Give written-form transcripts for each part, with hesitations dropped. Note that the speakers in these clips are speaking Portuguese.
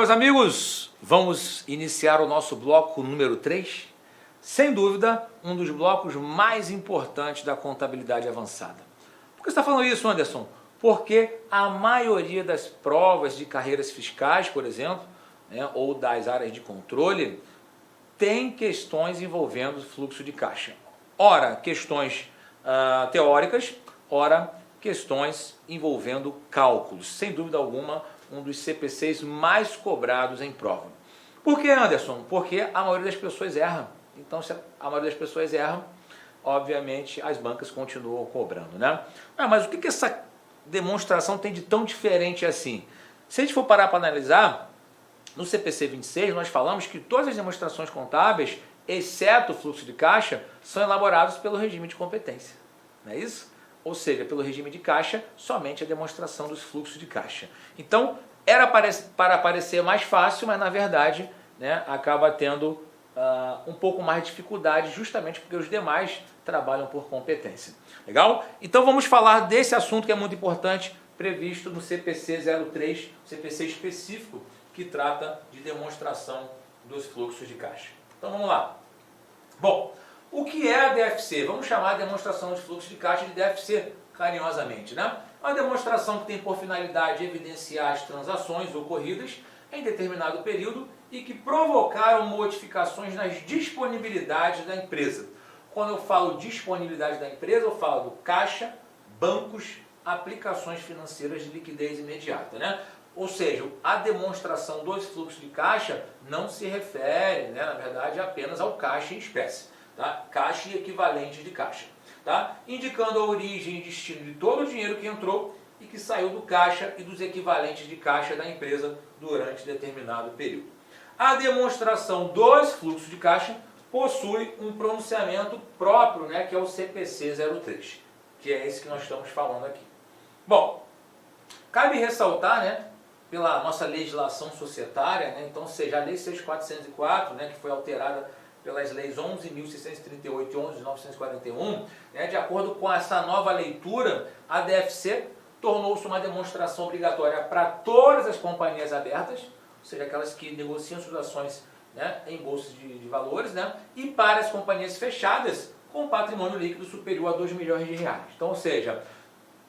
meus amigos, vamos iniciar o nosso bloco número 3. Sem dúvida, um dos blocos mais importantes da contabilidade avançada. Por que você está falando isso, Anderson? Porque a maioria das provas de carreiras fiscais, por exemplo, ou das áreas de controle, tem questões envolvendo fluxo de caixa. Ora, questões teóricas, ora, questões envolvendo cálculos. Sem dúvida alguma, um dos CPCs mais cobrados em prova. Por que, Anderson? Porque a maioria das pessoas erra. Então, se a maioria das pessoas erra, obviamente as bancas continuam cobrando, né? Mas o que essa demonstração tem de tão diferente assim? Se a gente for parar para analisar, no CPC 26 nós falamos que todas as demonstrações contábeis, exceto o fluxo de caixa, são elaboradas pelo regime de competência. Não é isso? Ou seja, pelo regime de caixa, somente a demonstração dos fluxos de caixa. Então, era para parecer mais fácil, mas na verdade acaba tendo um pouco mais de dificuldade, justamente porque os demais trabalham por competência. Legal? Então vamos falar desse assunto que é muito importante, previsto no CPC 03, CPC específico, que trata de demonstração dos fluxos de caixa. Então vamos lá. Bom, o que é a DFC? Vamos chamar a demonstração de fluxo de caixa de DFC, carinhosamente, né? Uma demonstração que tem por finalidade evidenciar as transações ocorridas em determinado período e que provocaram modificações nas disponibilidades da empresa. Quando eu falo disponibilidade da empresa, eu falo do caixa, bancos, aplicações financeiras de liquidez imediata, né? Ou seja, a demonstração dos fluxos de caixa não se refere, na verdade, apenas ao caixa em espécie. Tá? Caixa e equivalente de caixa, tá? Indicando a origem e destino de todo o dinheiro que entrou e que saiu do caixa e dos equivalentes de caixa da empresa durante determinado período. A demonstração dos fluxos de caixa possui um pronunciamento próprio, que é o CPC 03, que é esse que nós estamos falando aqui. Bom, cabe ressaltar, pela nossa legislação societária, então, ou seja, a Lei 6.404, que foi alterada pelas leis 11.638 e 11.941, de acordo com essa nova leitura, a DFC tornou-se uma demonstração obrigatória para todas as companhias abertas, ou seja, aquelas que negociam suas ações em bolsas de valores, e para as companhias fechadas com patrimônio líquido superior a 2 milhões de reais. Então, ou seja,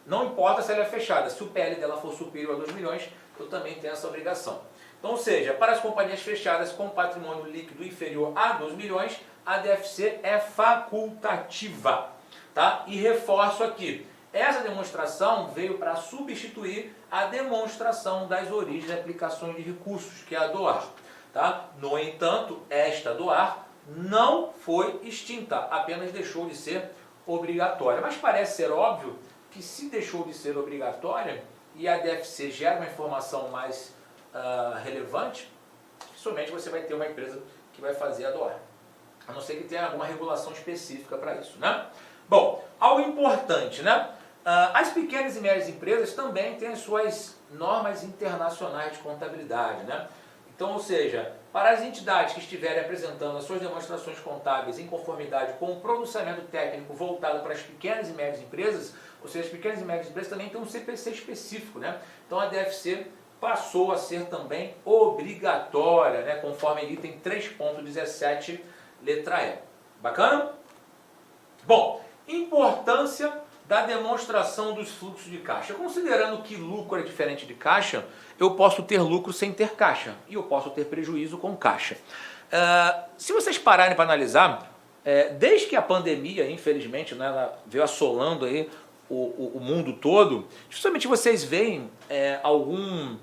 não importa se ela é fechada, se o PL dela for superior a 2 milhões, eu também tenho essa obrigação. Então, ou seja, para as companhias fechadas com patrimônio líquido inferior a 2 milhões, a DFC é facultativa. Tá? E reforço aqui, essa demonstração veio para substituir a demonstração das origens e aplicações de recursos, que é a DOAR. Tá? No entanto, esta DOAR não foi extinta, apenas deixou de ser obrigatória. Mas parece ser óbvio que se deixou de ser obrigatória e a DFC gera uma informação mais relevante, somente você vai ter uma empresa que vai fazer a DOAR. A não ser que tenha alguma regulação específica para isso, Bom, algo importante, as pequenas e médias empresas também têm as suas normas internacionais de contabilidade, Então, ou seja, para as entidades que estiverem apresentando as suas demonstrações contábeis em conformidade com o pronunciamento técnico voltado para as pequenas e médias empresas, ou seja, as pequenas e médias empresas também têm um CPC específico, Então a DFC passou a ser também obrigatória, conforme item 3.17, letra E. Bacana? Bom, importância da demonstração dos fluxos de caixa. Considerando que lucro é diferente de caixa, eu posso ter lucro sem ter caixa e eu posso ter prejuízo com caixa. Se vocês pararem para analisar, desde que a pandemia, infelizmente, ela veio assolando aí o mundo todo, justamente vocês veem algum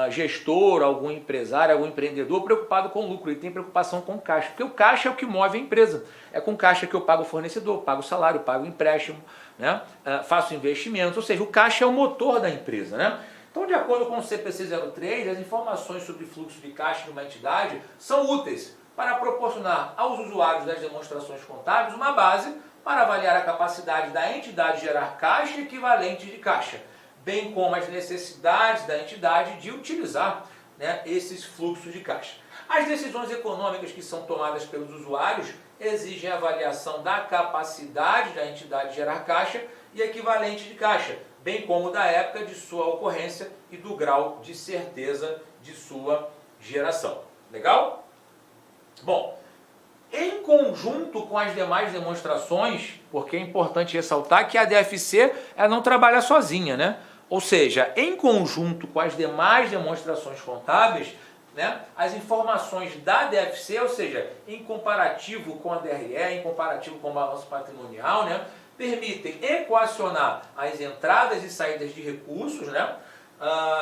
gestor, algum empresário, algum empreendedor preocupado com lucro, ele tem preocupação com caixa, porque o caixa é o que move a empresa, é com caixa que eu pago o fornecedor, pago o salário, pago o empréstimo, faço investimentos, ou seja, o caixa é o motor da empresa, Então, de acordo com o CPC 03, as informações sobre fluxo de caixa de uma entidade são úteis para proporcionar aos usuários das demonstrações contábeis uma base para avaliar a capacidade da entidade de gerar caixa equivalente de caixa, bem como as necessidades da entidade de utilizar esses fluxos de caixa. As decisões econômicas que são tomadas pelos usuários exigem avaliação da capacidade da entidade de gerar caixa e equivalente de caixa, bem como da época de sua ocorrência e do grau de certeza de sua geração. Legal? Bom, em conjunto com as demais demonstrações, porque é importante ressaltar que a DFC ela não trabalha sozinha, né? Ou seja, em conjunto com as demais demonstrações contábeis, né, as informações da DFC, ou seja, em comparativo com a DRE, em comparativo com o balanço patrimonial, né, permitem equacionar as entradas e saídas de recursos, né,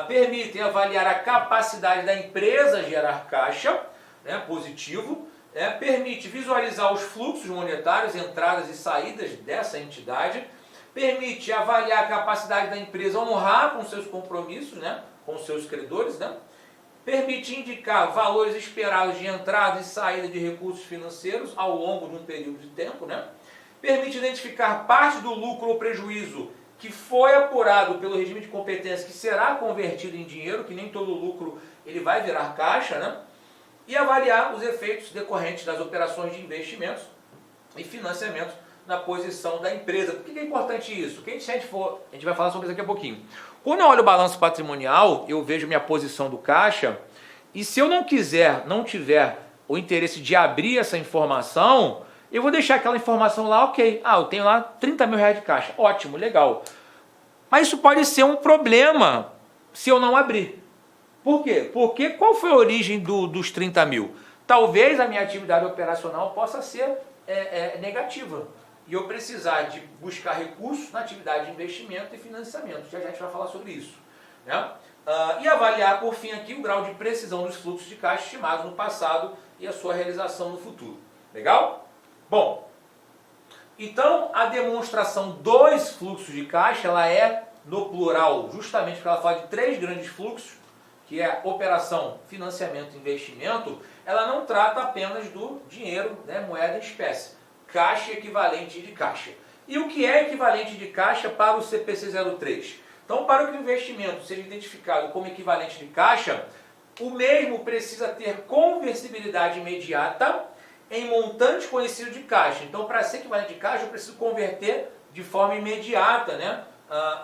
permitem avaliar a capacidade da empresa gerar caixa, né, positivo, permite visualizar os fluxos monetários, entradas e saídas dessa entidade, permite avaliar a capacidade da empresa honrar com seus compromissos, né, com seus credores, né, permite indicar valores esperados de entrada e saída de recursos financeiros ao longo de um período de tempo, né, permite identificar parte do lucro ou prejuízo que foi apurado pelo regime de competência que será convertido em dinheiro, que nem todo lucro ele vai virar caixa, né, e avaliar os efeitos decorrentes das operações de investimentos e financiamento na posição da empresa. Por que é importante isso? A gente vai falar sobre isso daqui a pouquinho. Quando eu olho o balanço patrimonial, eu vejo minha posição do caixa, e se eu não tiver o interesse de abrir essa informação, eu vou deixar aquela informação lá, ok. Eu tenho lá 30 mil reais de caixa. Ótimo, legal. Mas isso pode ser um problema se eu não abrir. Por quê? Porque qual foi a origem dos 30 mil? Talvez a minha atividade operacional possa ser negativa. E eu precisar de buscar recursos na atividade de investimento e financiamento. Já a gente vai falar sobre isso, né? E avaliar, por fim, aqui o grau de precisão dos fluxos de caixa estimados no passado e a sua realização no futuro. Legal? Bom, então a demonstração dos fluxos de caixa ela é no plural, justamente porque ela fala de 3 grandes fluxos, que é operação, financiamento e investimento. Ela não trata apenas do dinheiro, né, moeda em espécie. Caixa equivalente de caixa. E o que é equivalente de caixa para o CPC 03? Então, para que o investimento seja identificado como equivalente de caixa, o mesmo precisa ter conversibilidade imediata em montante conhecido de caixa. Então, para ser equivalente de caixa, eu preciso converter de forma imediata, né,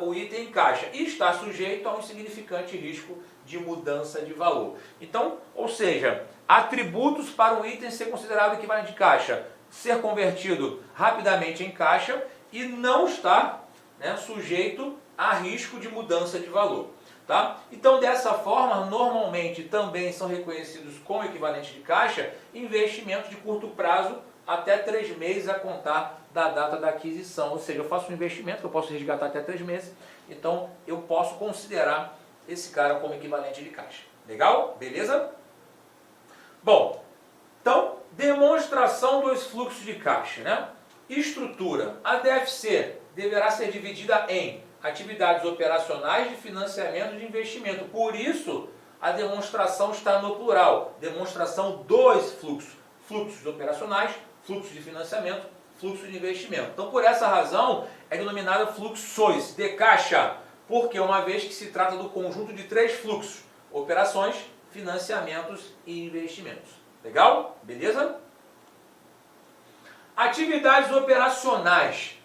o item em caixa. E está sujeito a um insignificante risco de mudança de valor. Então, ou seja, atributos para um item ser considerado equivalente de caixa: ser convertido rapidamente em caixa e não estar, né, sujeito a risco de mudança de valor. Tá? Então, dessa forma, normalmente também são reconhecidos como equivalente de caixa investimentos de curto prazo até 3 meses a contar da data da aquisição. Ou seja, eu faço um investimento que eu posso resgatar até 3 meses, então eu posso considerar esse cara como equivalente de caixa. Legal? Beleza? Bom, então, demonstração dos fluxos de caixa, né? Estrutura. A DFC deverá ser dividida em atividades operacionais de financiamento e de investimento. Por isso, a demonstração está no plural. Demonstração dos fluxos. Fluxos operacionais, fluxos de financiamento, fluxos de investimento. Então, por essa razão, é denominada fluxos de caixa, porque uma vez que se trata do conjunto de 3 fluxos: operações, financiamentos e investimentos. Legal? Beleza? Atividades operacionais.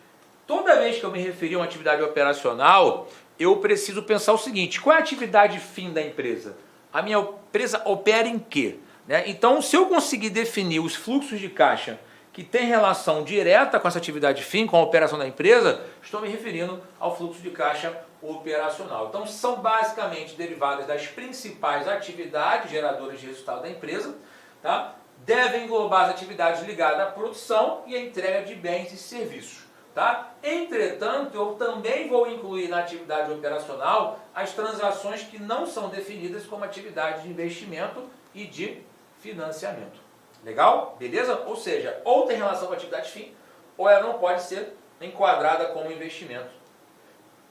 Toda vez que eu me referir a uma atividade operacional, eu preciso pensar o seguinte: qual é a atividade fim da empresa? A minha empresa opera em quê? Né? Então, se eu conseguir definir os fluxos de caixa que têm relação direta com essa atividade fim, com a operação da empresa, estou me referindo ao fluxo de caixa operacional. Então, são basicamente derivadas das principais atividades geradoras de resultado da empresa, tá? Devem englobar as atividades ligadas à produção e à entrega de bens e serviços. Tá? Entretanto, eu também vou incluir na atividade operacional as transações que não são definidas como atividade de investimento e de financiamento. Legal? Beleza? Ou seja, ou tem relação com a atividade fim, ou ela não pode ser enquadrada como investimento,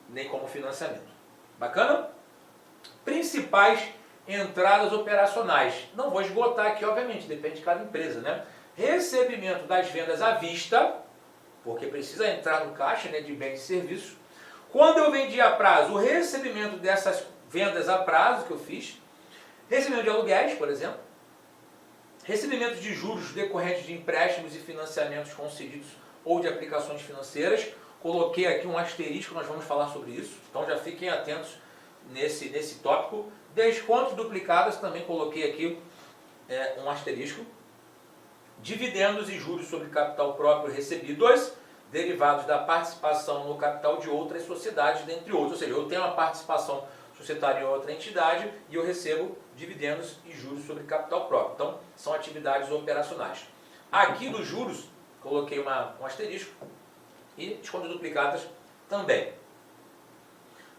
nem como financiamento. Bacana? Principais entradas operacionais. Não vou esgotar aqui, obviamente, depende de cada empresa, né? Recebimento das vendas à vista, porque precisa entrar no caixa, né, de bens e serviços. Quando eu vendi a prazo, o recebimento dessas vendas a prazo que eu fiz, recebimento de aluguéis, por exemplo, recebimento de juros decorrentes de empréstimos e financiamentos concedidos ou de aplicações financeiras. Coloquei aqui um asterisco, nós vamos falar sobre isso, então já fiquem atentos nesse tópico. Descontos duplicados, também coloquei aqui um asterisco. Dividendos e juros sobre capital próprio recebidos, derivados da participação no capital de outras sociedades, dentre outros. Ou seja, eu tenho uma participação societária em outra entidade e eu recebo dividendos e juros sobre capital próprio. Então, são atividades operacionais. Aqui dos juros, coloquei um asterisco e descontos duplicadas também.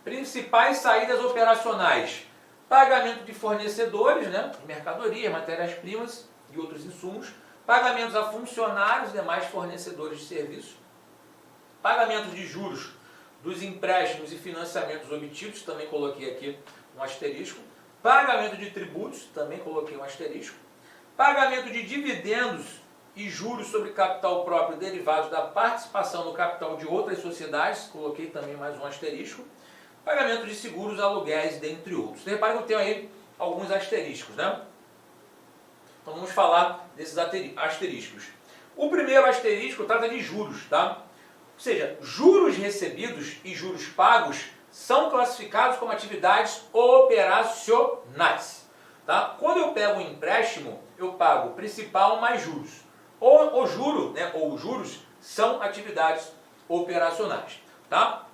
Principais saídas operacionais: pagamento de fornecedores, né, de mercadorias, matérias-primas e outros insumos, pagamentos a funcionários e demais fornecedores de serviços, pagamentos de juros dos empréstimos e financiamentos obtidos, também coloquei aqui um asterisco, pagamento de tributos, também coloquei um asterisco, pagamento de dividendos e juros sobre capital próprio derivados da participação no capital de outras sociedades, coloquei também mais um asterisco, pagamento de seguros, aluguéis, dentre outros. Você repara que eu tenho aí alguns asteriscos, né? Então vamos falar desses asteriscos. O primeiro asterisco trata de juros, tá? Ou seja, juros recebidos e juros pagos são classificados como atividades operacionais. Tá? Quando eu pego um empréstimo, eu pago principal mais juros. O juro, né, ou os juros, são atividades operacionais. Tá?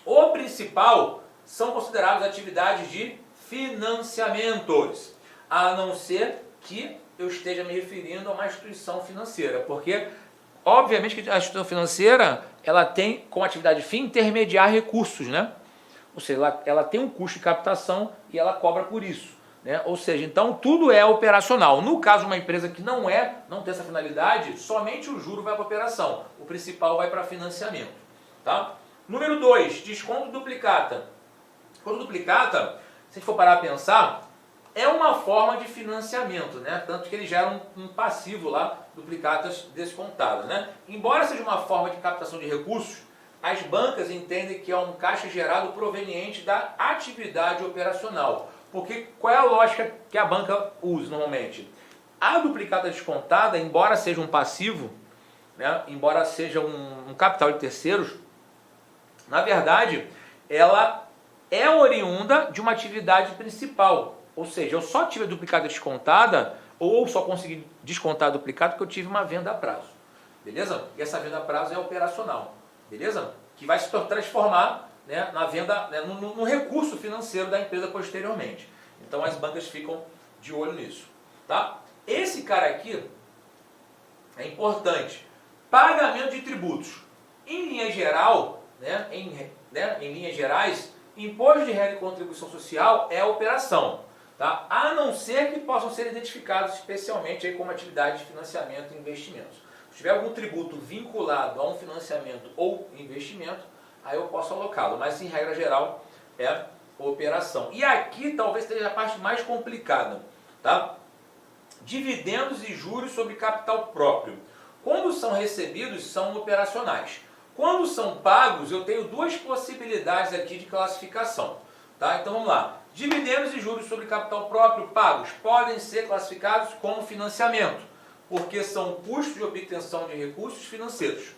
O principal são considerados atividades de financiamentos, a não ser que eu esteja me referindo a uma instituição financeira, porque obviamente que a instituição financeira ela tem como atividade fim intermediar recursos, né? Ou seja, ela tem um custo de captação e ela cobra por isso, né? Ou seja, então tudo é operacional. No caso de uma empresa que não tem essa finalidade, somente o juro vai para a operação, o principal vai para financiamento, tá? Número 2, desconto duplicata. Desconto duplicata, se a gente for parar a pensar, é uma forma de financiamento, né? Tanto que ele gera um passivo lá, duplicatas descontadas, né? Embora seja uma forma de captação de recursos, as bancas entendem que é um caixa gerado proveniente da atividade operacional. Porque qual é a lógica que a banca usa normalmente? A duplicata descontada, embora seja um passivo, né? Embora seja um capital de terceiros, na verdade, ela é oriunda de uma atividade principal. Ou seja, eu só tive a duplicata descontada ou só consegui descontar a duplicata porque eu tive uma venda a prazo. Beleza? E essa venda a prazo é operacional. Beleza? Que vai se transformar, né, na venda, né, no recurso financeiro da empresa posteriormente. Então as bancas ficam de olho nisso. Tá? Esse cara aqui é importante. Pagamento de tributos. Em linha geral, em linhas gerais, imposto de renda e contribuição social é a operação. Tá? A não ser que possam ser identificados especialmente aí como atividade de financiamento e investimentos. Se tiver algum tributo vinculado a um financiamento ou investimento, aí eu posso alocá-lo, mas em regra geral é operação. E aqui talvez seja a parte mais complicada, tá? Dividendos e juros sobre capital próprio. Quando são recebidos, são operacionais. Quando são pagos, eu tenho duas possibilidades aqui de classificação. Tá? Então vamos lá. Dividendos e juros sobre capital próprio pagos podem ser classificados como financiamento, porque são custos de obtenção de recursos financeiros.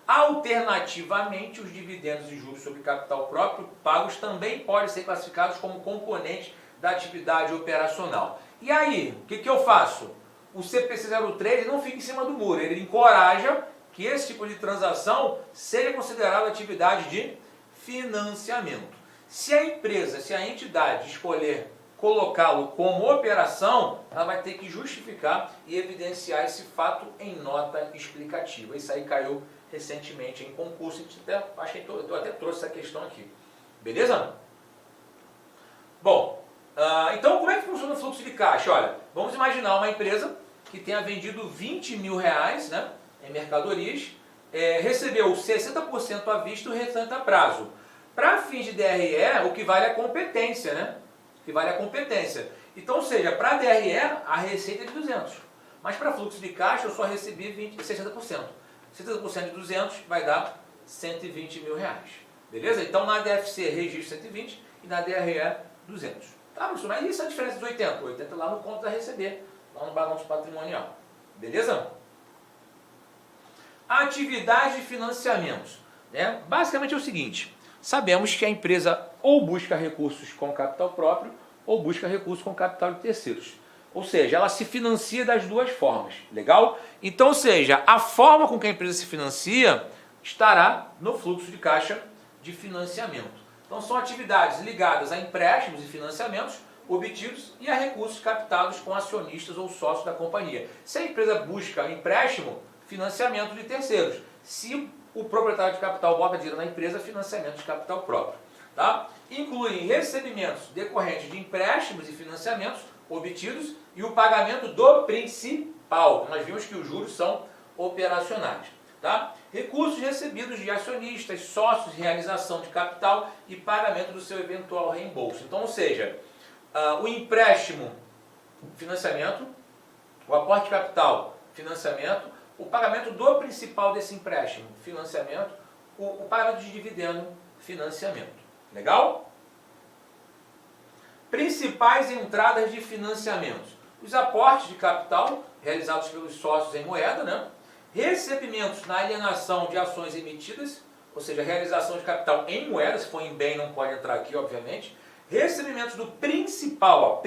Alternativamente, os dividendos e juros sobre capital próprio pagos também podem ser classificados como componente da atividade operacional. E aí, o que eu faço? O CPC 03 não fica em cima do muro, ele encoraja que esse tipo de transação seja considerado atividade de financiamento. Se a empresa, se a entidade escolher colocá-lo como operação, ela vai ter que justificar e evidenciar esse fato em nota explicativa. Isso aí caiu recentemente em concurso, acho que eu até trouxe essa questão aqui. Beleza? Bom, então como é que funciona o fluxo de caixa? Olha, vamos imaginar uma empresa que tenha vendido 20 mil reais, né, em mercadorias, recebeu 60% à vista e o restante a prazo. Para fins de DRE, o que vale é a competência, né? O que vale é a competência. Então, ou seja, para DRE, a receita é de 200. Mas para fluxo de caixa, eu só recebi 60%. 60% de 200 vai dar 120 mil reais. Beleza? Então, na DFC, registro 120 e na DRE, 200. Tá, professor? Mas isso é a diferença de 80. 80 lá no conto da receber, lá no balanço patrimonial. Beleza? Atividade de financiamentos. Né? Basicamente é o seguinte. sabemos que a empresa ou busca recursos com capital próprio ou busca recursos com capital de terceiros. Ou seja, ela se financia das duas formas, legal? Então, ou seja, a forma com que a empresa se financia estará no fluxo de caixa de financiamento. Então, são atividades ligadas a empréstimos e financiamentos obtidos e a recursos captados com acionistas ou sócios da companhia. Se a empresa busca empréstimo, financiamento de terceiros. Se o proprietário de capital bota dinheiro na empresa, financiamento de capital próprio. Tá? Incluem recebimentos decorrentes de empréstimos e financiamentos obtidos e o pagamento do principal. Nós vimos que os juros são operacionais. Tá? Recursos recebidos de acionistas, sócios, realização de capital e pagamento do seu eventual reembolso. Então, ou seja, o empréstimo, financiamento, o aporte de capital, financiamento, o pagamento do principal desse empréstimo, financiamento, o pagamento de dividendo, financiamento. Legal? Principais entradas de financiamento. Os aportes de capital realizados pelos sócios em moeda, né? Recebimentos na alienação de ações emitidas, ou seja, realização de capital em moeda, se for em bem não pode entrar aqui, obviamente. Recebimentos do principal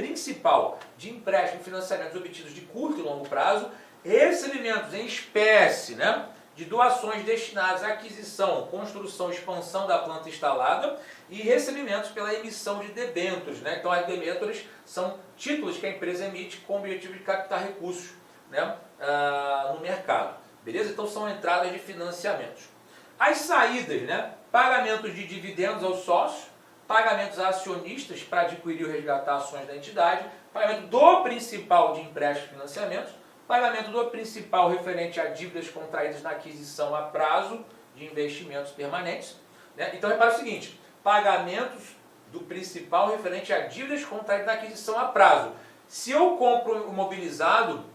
de empréstimo e financiamentos obtidos de curto e longo prazo. Recebimentos em espécie, né, de doações destinadas à aquisição, construção e expansão da planta instalada e recebimentos pela emissão de debêntures. Né? Então, as debêntures são títulos que a empresa emite com o objetivo de captar recursos, né, no mercado. Beleza? Então, são entradas de financiamentos. As saídas, né, pagamentos de dividendos aos sócios, pagamentos a acionistas para adquirir ou resgatar ações da entidade, pagamento do principal de empréstimos e financiamentos, pagamento do principal referente a dívidas contraídas na aquisição a prazo de investimentos permanentes. Né? Então, repara o seguinte, pagamentos do principal referente a dívidas contraídas na aquisição a prazo. Se eu compro imobilizado,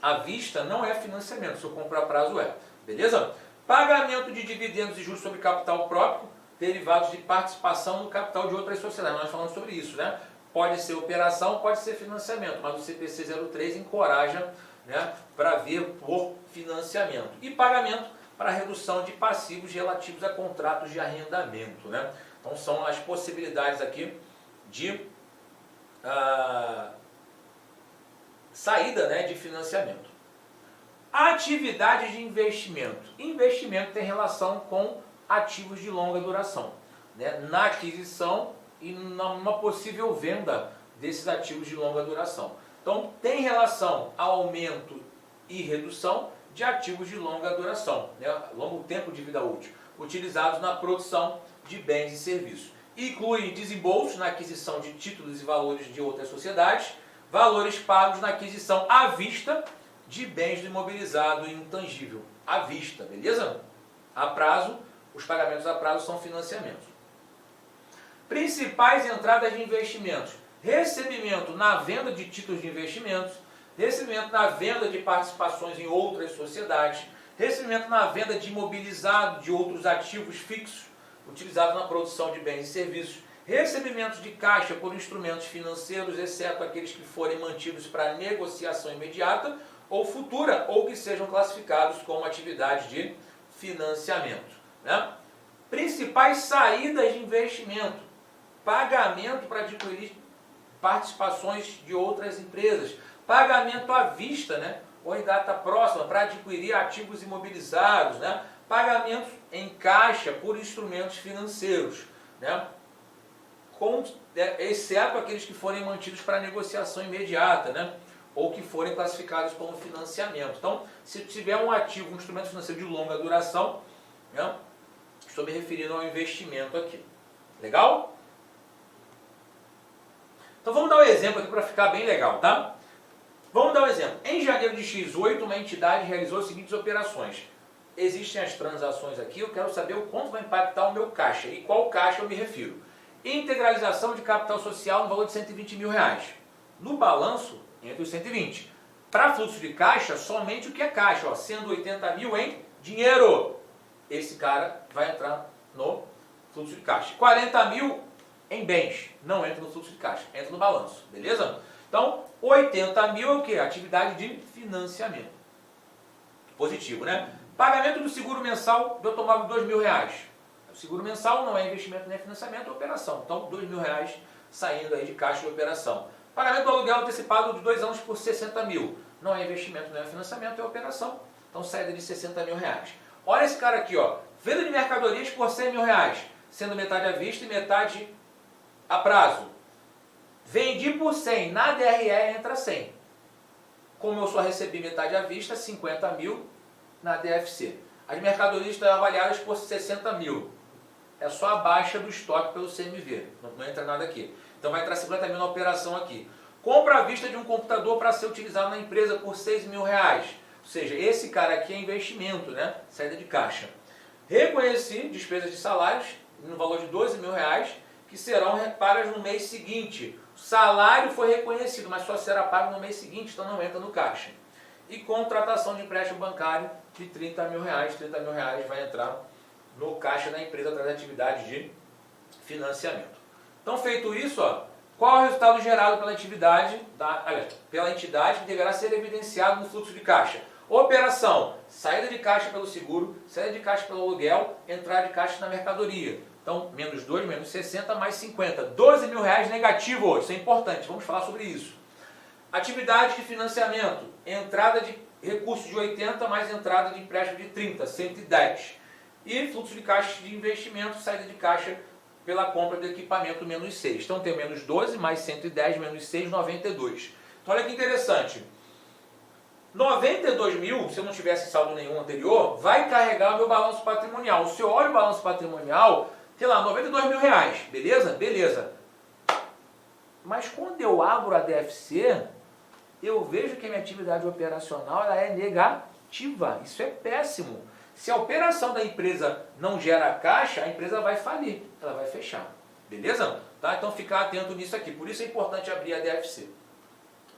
à vista não é financiamento, se eu compro a prazo é. Beleza? Pagamento de dividendos e juros sobre capital próprio, derivados de participação no capital de outras sociedades. Nós falamos sobre isso, né? Pode ser operação, pode ser financiamento, mas o CPC 03 encoraja, né, para ver por financiamento. E pagamento para redução de passivos relativos a contratos de arrendamento. Né? Então são as possibilidades aqui de saída, né, de financiamento. Atividade de investimento. Investimento tem relação com ativos de longa duração, né, na aquisição e numa possível venda desses ativos de longa duração. Então, tem relação a aumento e redução de ativos de longa duração, né, longo tempo de vida útil, utilizados na produção de bens e serviços. Inclui desembolsos na aquisição de títulos e valores de outras sociedades, valores pagos na aquisição à vista de bens do imobilizado e intangível. À vista, beleza? A prazo, os pagamentos a prazo são financiamentos. Principais entradas de investimentos. Recebimento na venda de títulos de investimentos, recebimento na venda de participações em outras sociedades, recebimento na venda de imobilizado de outros ativos fixos, utilizados na produção de bens e serviços, recebimentos de caixa por instrumentos financeiros, exceto aqueles que forem mantidos para negociação imediata ou futura, ou que sejam classificados como atividade de financiamento. Né? Principais saídas de investimento. Pagamento para adquirir participações de outras empresas, pagamento à vista, né, ou em data próxima para adquirir ativos imobilizados, né, pagamentos em caixa por instrumentos financeiros, né, exceto aqueles que forem mantidos para negociação imediata, né, ou que forem classificados como financiamento. Então, se tiver um ativo, um instrumento financeiro de longa duração, né, estou me referindo ao investimento aqui. Legal? Então vamos dar um exemplo aqui para ficar bem legal, tá? Vamos dar um exemplo. Em janeiro de X8, uma entidade realizou as seguintes operações. Existem as transações aqui, eu quero saber o quanto vai impactar o meu caixa. E qual caixa eu me refiro? Integralização de capital social no valor de R$120 mil. No balanço, entre os 120. Para fluxo de caixa, somente o que é caixa, ó, sendo 80 mil em dinheiro. Esse cara vai entrar no fluxo de caixa. 40 mil em bens, não entra no fluxo de caixa, entra no balanço, beleza? Então, 80 mil é o que? Atividade de financiamento. Positivo, né? Pagamento do seguro mensal do automóvel R$2 mil. O seguro mensal não é investimento nem financiamento, é operação. Então, R$ 2.000 saindo aí de caixa de operação. Pagamento do aluguel antecipado de 2 anos por 60 mil. Não é investimento, não é financiamento, é operação. Então, saída de R$ 60.000. Olha esse cara aqui, ó. Venda de mercadorias por R$ 100.000, sendo metade à vista e metade a prazo. Vendi por 100, na DRE entra 100. Como eu só recebi metade à vista, 50 mil na DFC. As mercadorias estão avaliadas por 60 mil. É só a baixa do estoque pelo CMV. Não entra nada aqui. Então vai entrar 50 mil na operação aqui. Compra à vista de um computador para ser utilizado na empresa por R$ 6.000. Ou seja, esse cara aqui é investimento, né? Saída de caixa. Reconheci despesas de salários no valor de R$ 12.000, que serão pagas no mês seguinte. O salário foi reconhecido, mas só será pago no mês seguinte, então não entra no caixa. E contratação de empréstimo bancário de R$ 30.000. R$ 30.000 vai entrar no caixa da empresa através da atividade de financiamento. Então, feito isso, ó, qual é o resultado gerado pela atividade, pela entidade que deverá ser evidenciado no fluxo de caixa? Operação, saída de caixa pelo seguro, saída de caixa pelo aluguel, entrada de caixa na mercadoria. Então, menos 2, menos 60, mais 50. R$ 12.000 negativo hoje, isso é importante, vamos falar sobre isso. Atividade de financiamento, entrada de recursos de 80, mais entrada de empréstimo de 30, 110. E fluxo de caixa de investimento, saída de caixa pela compra do equipamento, menos 6. Então, tem menos 12, mais 110, menos 6, 92. Então, olha que interessante. 92 mil, se eu não tivesse saldo nenhum anterior, vai carregar o meu balanço patrimonial. Se eu olho o balanço patrimonial, sei lá, R$ 92.000, beleza? Beleza. Mas quando eu abro a DFC, eu vejo que a minha atividade operacional ela é negativa. Isso é péssimo. Se a operação da empresa não gera caixa, a empresa vai falir, ela vai fechar. Beleza? Tá? Então ficar atento nisso aqui. Por isso é importante abrir a DFC.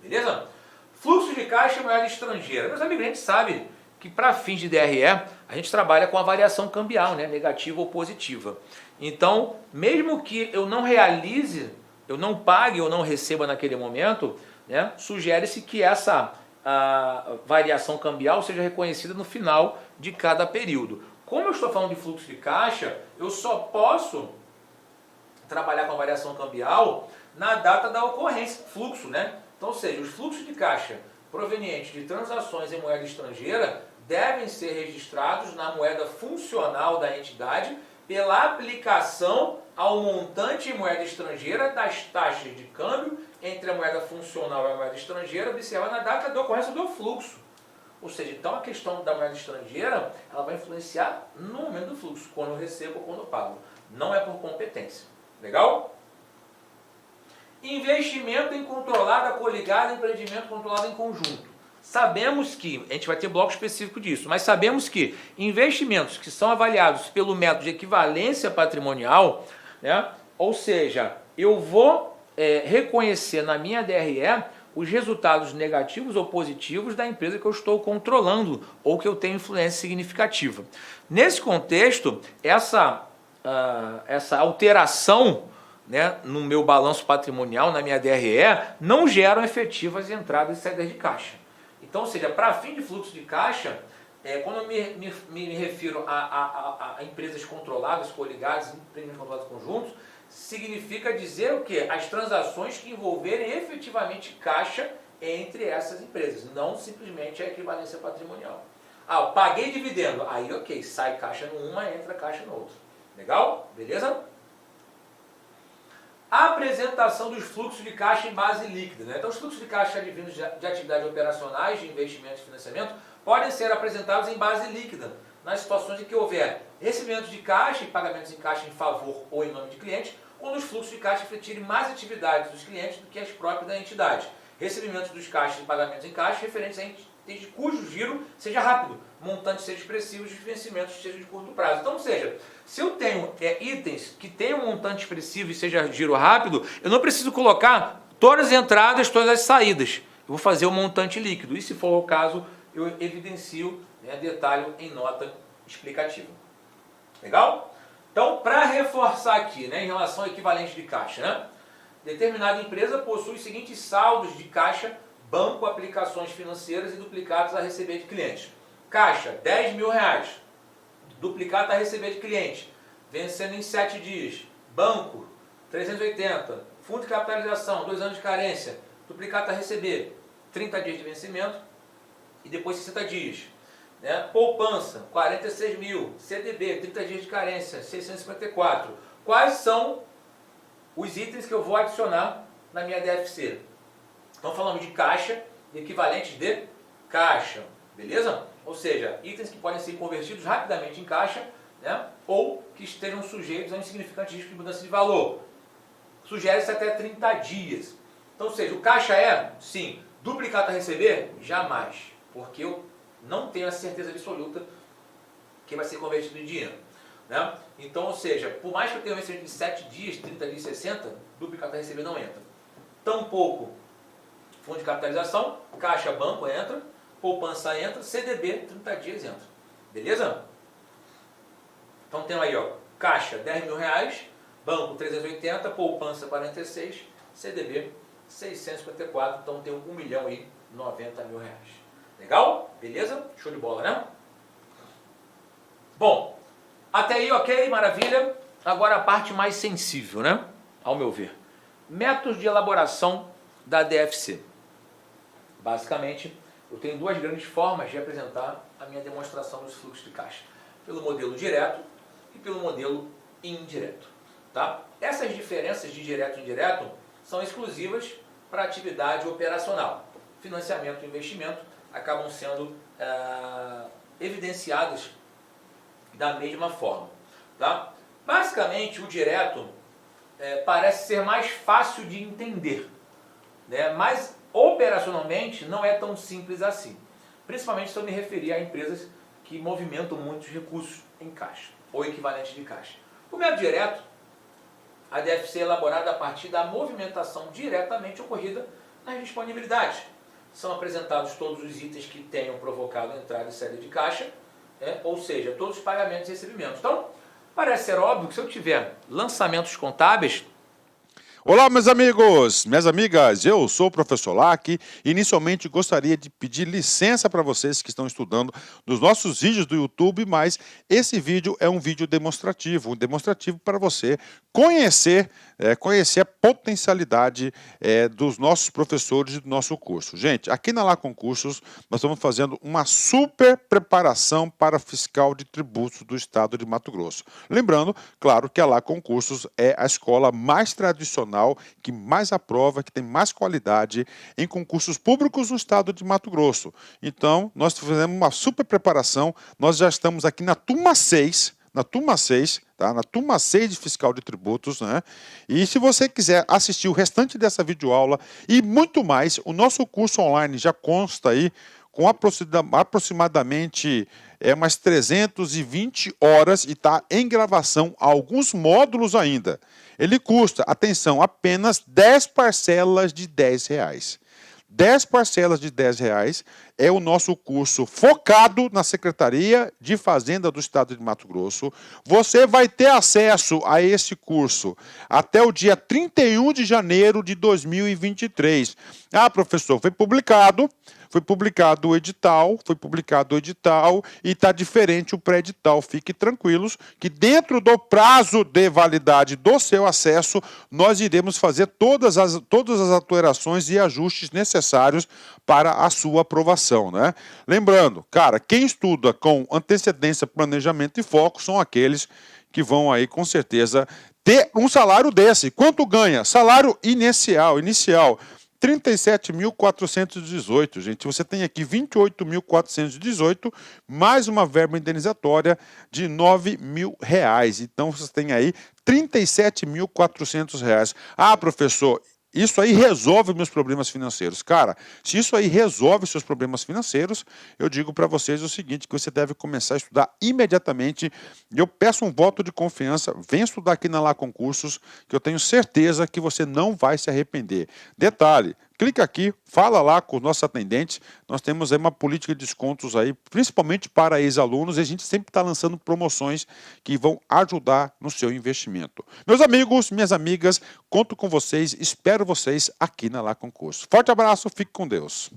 Beleza? Fluxo de caixa em moeda estrangeira. Meus amigos, a gente sabe que para fins de DRE, a gente trabalha com a variação cambial, né? Negativa ou positiva. Então, mesmo que eu não realize, eu não pague ou não receba naquele momento, né? Sugere-se que essa variação cambial seja reconhecida no final de cada período. Como eu estou falando de fluxo de caixa, eu só posso trabalhar com a variação cambial na data da ocorrência, fluxo, né? Então, ou seja, os fluxos de caixa provenientes de transações em moeda estrangeira devem ser registrados na moeda funcional da entidade pela aplicação ao montante em moeda estrangeira das taxas de câmbio entre a moeda funcional e a moeda estrangeira, observada na data da ocorrência do fluxo. Ou seja, então a questão da moeda estrangeira, ela vai influenciar no momento do fluxo, quando eu recebo ou quando eu pago. Não é por competência. Legal? Investimento em controlada, coligada, empreendimento controlado em conjunto. Sabemos que, a gente vai ter bloco específico disso, mas sabemos que investimentos que são avaliados pelo método de equivalência patrimonial, né, ou seja, eu vou reconhecer na minha DRE os resultados negativos ou positivos da empresa que eu estou controlando ou que eu tenho influência significativa. Nesse contexto, essa alteração, né, no meu balanço patrimonial, na minha DRE, não geram efetivas entradas e saídas de caixa. Então, ou seja, para fim de fluxo de caixa, quando eu me refiro a empresas controladas, coligadas, empreendimentos controlados conjuntos, significa dizer o quê? As transações que envolverem efetivamente caixa entre essas empresas, não simplesmente a equivalência patrimonial. Eu paguei dividendo, aí ok, sai caixa numa, entra caixa no outro. Legal? Beleza? A apresentação dos fluxos de caixa em base líquida. Né? Então, os fluxos de caixa advindos de atividades operacionais, de investimento e financiamento, podem ser apresentados em base líquida, nas situações em que houver recebimentos de caixa e pagamentos em caixa em favor ou em nome de cliente, quando os fluxos de caixa refletirem mais atividades dos clientes do que as próprias da entidade. Recebimentos dos caixas e pagamentos em caixa referentes a entes cujo giro seja rápido, montantes sejam expressivos e vencimentos sejam de curto prazo. Então, ou seja, se eu tenho itens que tenham um montante expressivo e seja giro rápido, eu não preciso colocar todas as entradas, todas as saídas. Eu vou fazer o montante líquido. E se for o caso, eu evidencio, né, detalhe em nota explicativa. Legal? Então, para reforçar aqui, né, em relação ao equivalente de caixa, né, determinada empresa possui os seguintes saldos de caixa, banco, aplicações financeiras e duplicados a receber de clientes. Caixa, R$ 10.000. Duplicado a receber de cliente, vencendo em 7 dias. Banco, 380. Fundo de capitalização, 2 anos de carência. Duplicata a receber, 30 dias de vencimento e depois 60 dias. Né? Poupança, 46 mil. CDB, 30 dias de carência, 654. Quais são os itens que eu vou adicionar na minha DFC? Então falamos de caixa, equivalentes de caixa, beleza? Ou seja, itens que podem ser convertidos rapidamente em caixa, né? Ou que estejam sujeitos a um insignificante risco de mudança de valor. Sugere-se até 30 dias. Então, ou seja, o caixa é, sim, duplicata a receber? Jamais, porque eu não tenho a certeza absoluta que vai ser convertido em dinheiro. Né? Então, ou seja, por mais que eu tenha um vencimento de 7 dias, 30 dias, 60, duplicata a receber não entra. Tampouco fundo de capitalização, caixa banco entra, poupança entra, CDB 30 dias entra. Beleza? Então tem aí, ó, caixa 10 mil reais, banco 380, poupança 46, CDB 654, então tem 1 milhão e 90 mil reais. Legal? Beleza? Show de bola, né? Bom, até aí ok, maravilha. Agora a parte mais sensível, né? Ao meu ver. Métodos de elaboração da DFC. Basicamente, eu tenho duas grandes formas de apresentar a minha demonstração dos fluxos de caixa. Pelo modelo direto e pelo modelo indireto. Tá? Essas diferenças de direto e indireto são exclusivas para a atividade operacional. Financiamento e investimento acabam sendo evidenciadas da mesma forma. Tá? Basicamente, o direto parece ser mais fácil de entender, né? Mas operacionalmente não é tão simples assim. Principalmente se eu me referir a empresas que movimentam muitos recursos em caixa, ou equivalente de caixa. O método direto, a DFC é elaborada a partir da movimentação diretamente ocorrida nas disponibilidades. São apresentados todos os itens que tenham provocado entrada e saída de caixa, ou seja, todos os pagamentos e recebimentos. Então, parece ser óbvio que se eu tiver lançamentos contábeis... Olá, meus amigos, minhas amigas, eu sou o professor Lac. Inicialmente gostaria de pedir licença para vocês que estão estudando nos nossos vídeos do YouTube, mas esse vídeo é um vídeo demonstrativo, para você conhecer a potencialidade dos nossos professores e do nosso curso. Gente, aqui na Lacon Cursos nós estamos fazendo uma super preparação para fiscal de tributos do estado de Mato Grosso. Lembrando, claro, que a Lacon Cursos é a escola mais tradicional, que mais aprova, que tem mais qualidade em concursos públicos no estado de Mato Grosso. Então, nós fizemos uma super preparação, nós já estamos aqui na turma 6, tá? Na turma 6 de fiscal de tributos, né? E se você quiser assistir o restante dessa videoaula e muito mais, o nosso curso online já consta aí com aproximadamente umas 320 horas e está em gravação alguns módulos ainda. Ele custa, atenção, apenas 10 parcelas de R$10. 10 parcelas de R$10 é o nosso curso focado na Secretaria de Fazenda do Estado de Mato Grosso. Você vai ter acesso a esse curso até o dia 31 de janeiro de 2023. Ah, professor, foi publicado o edital, e está diferente o pré-edital. Fique tranquilos que dentro do prazo de validade do seu acesso, nós iremos fazer todas as alterações e ajustes necessários para a sua aprovação, né? Lembrando, cara, quem estuda com antecedência, planejamento e foco são aqueles que vão aí, com certeza, ter um salário desse. Quanto ganha? Salário inicial, 37.418, gente. Você tem aqui 28.418, mais uma verba indenizatória de R$9.000. Então, você tem aí R$37.400. Ah, professor, isso aí resolve meus problemas financeiros. Cara, se isso aí resolve seus problemas financeiros, eu digo para vocês o seguinte, que você deve começar a estudar imediatamente. Eu peço um voto de confiança, venha estudar aqui na Lacon Cursos, que eu tenho certeza que você não vai se arrepender. Detalhe, clica aqui, fala lá com os nossos atendentes, nós temos aí uma política de descontos aí, principalmente para ex-alunos, e a gente sempre está lançando promoções que vão ajudar no seu investimento. Meus amigos, minhas amigas, conto com vocês, espero vocês aqui na Lacon Cursos. Forte abraço, fique com Deus.